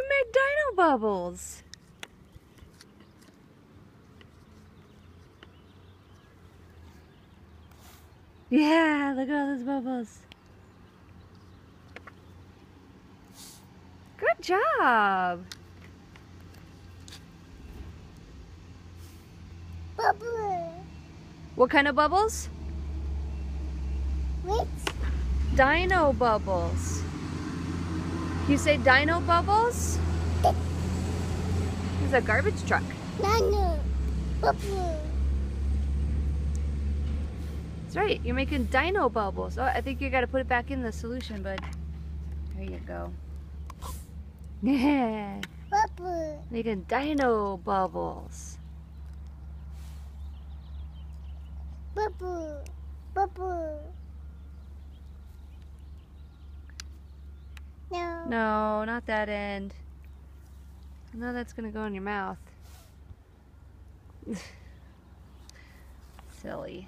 made dino bubbles. Yeah, look at all those bubbles. Good job. Bubble. What kind of bubbles? Which? Dino bubbles. You say dino bubbles? There's a garbage truck. Nano. Bubble. That's right, you're making dino bubbles. Oh, I think you gotta put it back in the solution, bud. There you go. Yeah, Bubble. making dino bubbles. Bubble. Bubble. No. No, not that end. No, that's gonna go in your mouth. Silly.